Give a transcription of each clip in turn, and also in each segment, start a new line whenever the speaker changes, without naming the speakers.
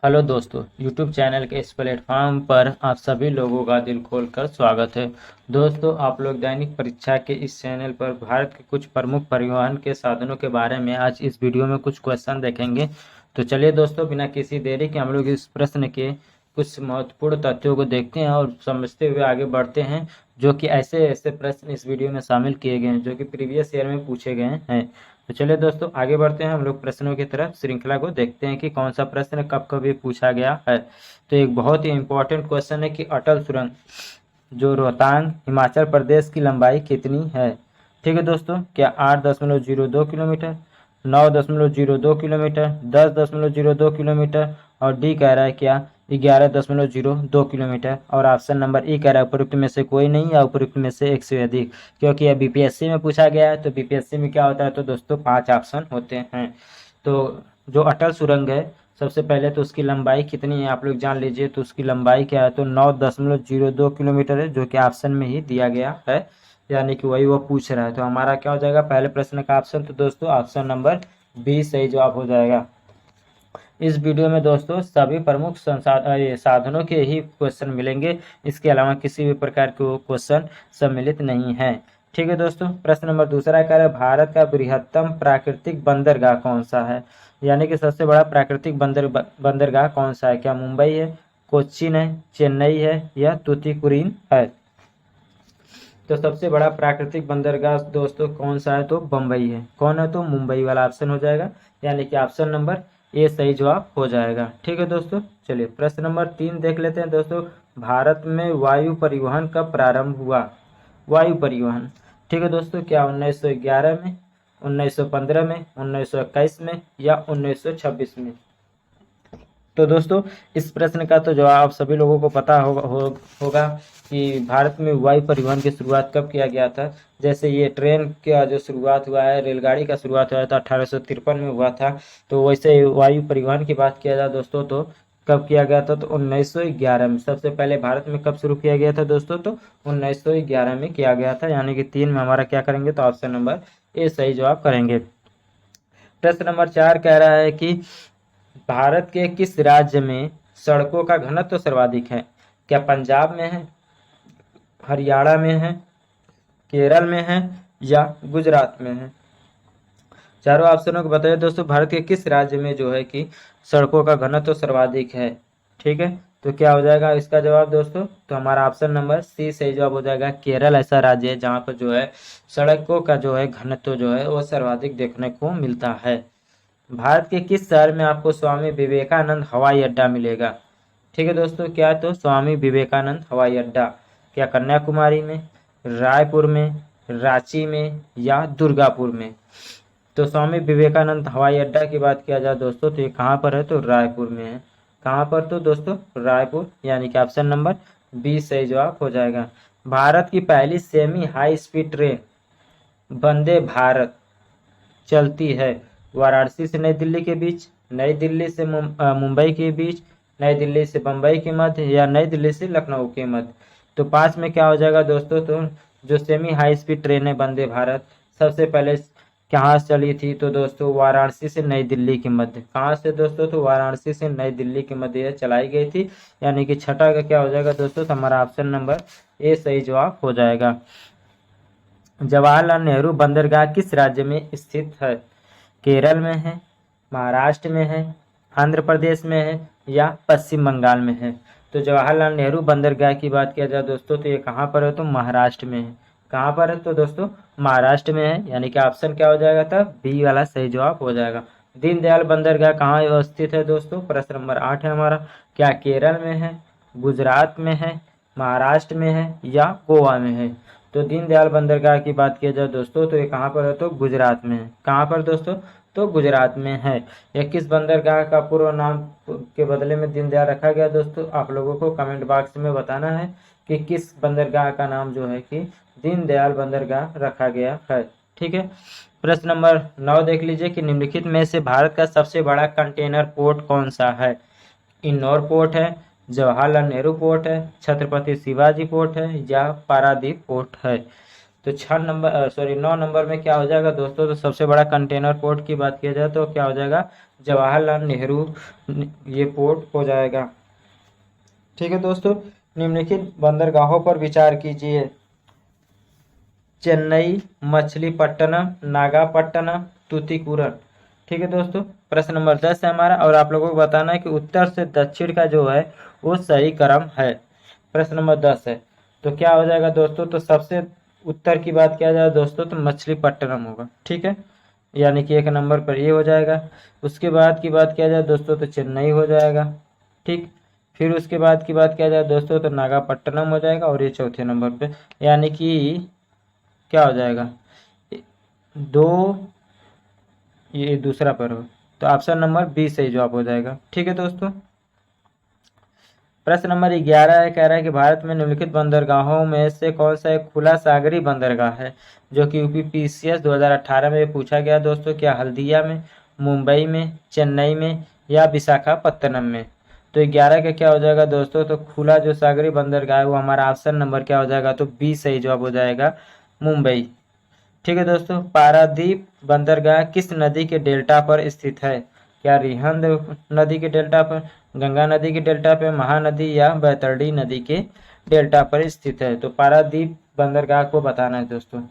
Hello दोस्तों, YouTube channel के इस प्लेटफॉर्म पर आप सभी लोगों का दिल खोलकर स्वागत है। दोस्तों, आप लोग दैनिक परीक्षा के इस चैनल पर भारत के कुछ प्रमुख परिवहन के साधनों के बारे में आज इस वीडियो में कुछ क्वेश्चन देखेंगे। तो चलिए दोस्तों, बिना किसी देरी के हम लोग इस प्रश्न के कुछ महत्वपूर्ण तथ्यों को देखते हैं और समझते हुए आगे बढ़ते हैं, जो कि ऐसे ऐसे प्रश्न इस वीडियो में शामिल किए गए हैं जो कि प्रीवियस ईयर में पूछे गए हैं। तो चलिए दोस्तों, आगे बढ़ते हैं। हम लोग प्रश्नों की तरफ श्रृंखला को देखते हैं कि कौन सा प्रश्न कब कब ये पूछा गया है। तो एक बहुत ही इंपॉर्टेंट क्वेश्चन है कि अटल सुरंग जो रोहतांग हिमाचल प्रदेश की लंबाई कितनी है। ठीक है दोस्तों, क्या 8.02 किलोमीटर, 9.02 किलोमीटर, 10.02 किलोमीटर और डी कह रहा है क्या 11.02 किलोमीटर। और ऑप्शन नंबर ई कह रहा है उपयुक्त में से कोई नहीं या उपयुक्त में से एक से अधिक, क्योंकि यह बीपीएससी में पूछा गया है। तो बीपीएससी में क्या होता है, तो दोस्तों 5 ऑप्शन होते हैं। तो जो अटल सुरंग है, सबसे पहले तो उसकी लंबाई कितनी है आप लोग जान लीजिए। तो उसकी लंबाई क्या है, तो 9.02 किलोमीटर है, जो कि ऑप्शन में ही दिया गया है, यानी कि वही वो पूछ रहा है। तो हमारा क्या हो जाएगा पहले प्रश्न का ऑप्शन, तो दोस्तों ऑप्शन नंबर बी सही जवाब हो जाएगा। इस वीडियो में दोस्तों सभी प्रमुख साधनों के ही क्वेश्चन मिलेंगे, इसके अलावा किसी भी प्रकार के क्वेश्चन सम्मिलित नहीं है। ठीक है दोस्तों, प्रश्न नंबर दूसरा कह रहा है भारत का बृहत्तम प्राकृतिक बंदरगाह कौन सा है, यानी कि सबसे बड़ा प्राकृतिक बंदरगाह कौन सा है। क्या मुंबई है, कोच्चिन है, चेन्नई है या तूतीकुरिन है। तो सबसे बड़ा प्राकृतिक बंदरगाह दोस्तों कौन सा है, तो बम्बई है। कौन है, तो मुंबई वाला ऑप्शन हो जाएगा, यानी कि ऑप्शन नंबर ए सही जवाब हो जाएगा। ठीक है दोस्तों, चलिए प्रश्न नंबर 3 देख लेते हैं दोस्तों। भारत में वायु परिवहन कब प्रारंभ हुआ। वायु परिवहन, ठीक है दोस्तों, क्या 1911 में, 1915 में, 1921 में या 1926 में। तो दोस्तों इस प्रश्न का तो जवाब सभी लोगों को पता होगा कि भारत में वायु परिवहन की शुरुआत कब किया गया था। जैसे ये ट्रेन का जो शुरुआत हुआ है, रेलगाड़ी का शुरुआत हुआ था 1853 में हुआ था। तो वैसे वायु परिवहन की बात किया जाए दोस्तों, तो कब किया गया था, तो 1911 में। सबसे पहले भारत में कब शुरू किया गया था दोस्तों, तो 1911 में किया गया था, यानी कि 3 में हमारा क्या करेंगे, तो ऑप्शन नंबर ए सही जवाब करेंगे। प्रश्न नंबर 4 कह रहा है कि भारत के किस राज्य में सड़कों का घनत्व सर्वाधिक है। क्या पंजाब में है, हरियाणा में है, केरल में है या गुजरात में है। चारों ऑप्शनों को बताइए दोस्तों, भारत के किस राज्य में जो है कि सड़कों का घनत्व सर्वाधिक है। ठीक है, तो क्या हो जाएगा इसका जवाब दोस्तों, तो हमारा ऑप्शन नंबर सी सही जवाब हो जाएगा। केरल ऐसा राज्य है जहाँ पर जो है सड़कों का जो है घनत्व जो है वो सर्वाधिक देखने को मिलता है। भारत के किस शहर में आपको स्वामी विवेकानंद हवाई अड्डा मिलेगा। ठीक है दोस्तों, क्या तो स्वामी विवेकानंद हवाई अड्डा, क्या कन्याकुमारी में, रायपुर में, रांची में या दुर्गापुर में। तो स्वामी विवेकानंद हवाई अड्डा की बात किया जाए दोस्तों, तो ये कहाँ पर है, तो रायपुर में है। कहाँ पर, तो दोस्तों रायपुर, यानी कि ऑप्शन नंबर बी सही जवाब हो जाएगा। भारत की पहली semi high speed train Vande Bharat चलती है वाराणसी से नई दिल्ली के बीच, नई दिल्ली से मुंबई के बीच, नई दिल्ली से बम्बई के मध्य या नई दिल्ली से लखनऊ के मध्य। तो 5 में क्या हो जाएगा दोस्तों, तो जो सेमी हाई स्पीड ट्रेन है वंदे भारत सबसे पहले कहाँ से चली थी, तो दोस्तों वाराणसी से नई दिल्ली के मध्य। कहाँ से दोस्तों, तो वाराणसी से नई दिल्ली के मध्य यह चलाई गई थी, यानी कि छठा का क्या हो जाएगा दोस्तों, तो हमारा ऑप्शन नंबर ए सही जवाब हो जाएगा। जवाहरलाल नेहरू बंदरगाह किस राज्य में स्थित है। केरल में है, महाराष्ट्र में है, आंध्र प्रदेश में है या पश्चिम बंगाल में है। तो जवाहरलाल नेहरू बंदरगाह की बात किया जाए दोस्तों, तो ये कहाँ पर है, तो महाराष्ट्र में है। कहाँ पर है, तो दोस्तों महाराष्ट्र में है, यानी कि ऑप्शन क्या हो जाएगा था, बी वाला सही जवाब हो जाएगा। दीनदयाल बंदरगाह कहाँ अवस्थित है दोस्तों, प्रश्न नंबर 8 है हमारा। क्या केरल में है, गुजरात में है, महाराष्ट्र में है या गोवा में है। तो दीनदयाल बंदरगाह की बात किया जाए दोस्तों, तो ये कहाँ पर है, तो गुजरात में है। कहाँ पर दोस्तों, तो गुजरात में है। यह किस बंदरगाह का पूर्व नाम के बदले में दीनदयाल रखा गया दोस्तों, आप लोगों को कमेंट बॉक्स में बताना है कि किस बंदरगाह का नाम जो है कि दीनदयाल बंदरगाह रखा गया है। ठीक है, प्रश्न नंबर 9 देख लीजिए कि निम्नलिखित में से भारत का सबसे बड़ा कंटेनर पोर्ट कौन सा है। इंदौर पोर्ट है, जवाहरलाल नेहरू पोर्ट है, छत्रपति शिवाजी पोर्ट है या पारादीप पोर्ट है। तो 9 नंबर में क्या हो जाएगा दोस्तों, तो सबसे बड़ा कंटेनर पोर्ट की बात किया जाए तो क्या हो जाएगा, जवाहरलाल नेहरू ये पोर्ट हो जाएगा। ठीक है दोस्तों, निम्नलिखित बंदरगाहों पर विचार कीजिए। चेन्नई, मछलीपट्टनम, नागापट्टनम, तूतीकुरन। ठीक है दोस्तों, प्रश्न नंबर 10 है हमारा, और आप लोगों को बताना है कि उत्तर से दक्षिण का जो है वो सही क्रम है। प्रश्न नंबर 10 है, तो क्या हो जाएगा दोस्तों, तो सबसे उत्तर की बात किया जाए दोस्तों तो मछलीपट्टनम होगा। ठीक है, यानी कि 1 नंबर पर ये हो जाएगा। उसके बाद की बात किया जाए दोस्तों तो चेन्नई हो जाएगा। ठीक, फिर उसके बाद की बात किया जाए दोस्तों तो नागापट्टनम हो जाएगा, और ये चौथे नंबर पे, यानी कि क्या हो जाएगा, 2, ये दूसरा पर हो, तो ऑप्शन नंबर बी सही जवाब हो जाएगा। ठीक है दोस्तों, प्रश्न नंबर 11 है, कह रहा है कि भारत में निम्नलिखित बंदरगाहों में से कौन सा एक खुला सागरी बंदरगाह है, जो कि यूपीपीसीएस 2018 में पूछा गया दोस्तों। क्या हल्दिया में, मुंबई में, चेन्नई में या विशाखापत्तनम में। तो 11 का क्या हो जाएगा दोस्तों, तो खुला जो सागरी बंदरगाह है वो हमारा ऑप्शन नंबर क्या हो जाएगा, तो बी सही जवाब हो जाएगा, मुंबई। ठीक है दोस्तों, पारादीप बंदरगाह किस नदी के डेल्टा पर स्थित है। क्या रिहंद नदी के डेल्टा पर, गंगा नदी के डेल्टा पर, महानदी या बैतरणी नदी के डेल्टा पर स्थित है। तो पारादीप बंदरगाह को बताना है दोस्तों,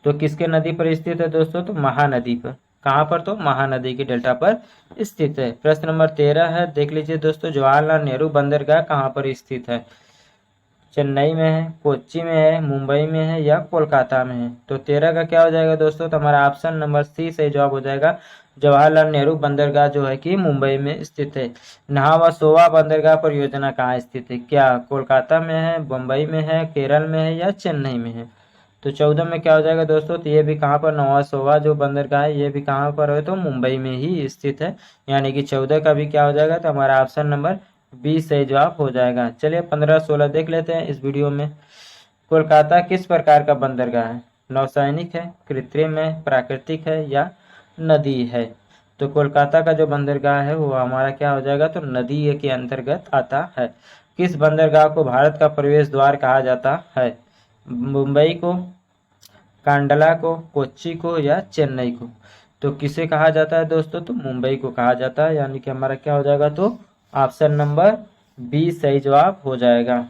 तो किसके नदी पर स्थित है दोस्तों, तो महानदी पर। कहाँ पर, तो महानदी के डेल्टा पर स्थित है। प्रश्न नंबर 13 है, देख लीजिए दोस्तों, जवाहरलाल नेहरू बंदरगाह कहाँ पर स्थित है। चेन्नई में है, कोच्चि में है, मुंबई में है या कोलकाता में है। तो 13 का क्या हो जाएगा दोस्तों, तो हमारा ऑप्शन नंबर सी सही जवाब हो जाएगा। जवाहरलाल नेहरू बंदरगाह जो है कि मुंबई में स्थित है। नहावा सोवा बंदरगाह परियोजना कहाँ स्थित है। क्या कोलकाता में है, बम्बई में है, केरल में है या चेन्नई में है। तो 14 में क्या हो जाएगा दोस्तों, तो ये भी कहाँ पर, नहावा सोवा जो बंदरगाह है ये भी कहाँ पर है, तो मुंबई में ही स्थित है। यानी कि 14 का भी क्या हो जाएगा, तो हमारा ऑप्शन नंबर 20 सही जवाब हो जाएगा। चलिए 15-16 देख लेते हैं इस वीडियो में। कोलकाता किस प्रकार का बंदरगाह है। नौसैनिक है, कृत्रिम है, प्राकृतिक है या नदी है। तो कोलकाता का जो बंदरगाह है वो हमारा क्या हो जाएगा, तो नदी के अंतर्गत आता है। किस बंदरगाह को भारत का प्रवेश द्वार कहा जाता है। मुंबई को, कांडला को, कोच्चि को या चेन्नई को। तो किसे कहा जाता है दोस्तों, तो मुंबई को कहा जाता है। यानी कि हमारा क्या हो जाएगा, तो ऑप्शन नंबर बी सही जवाब हो जाएगा।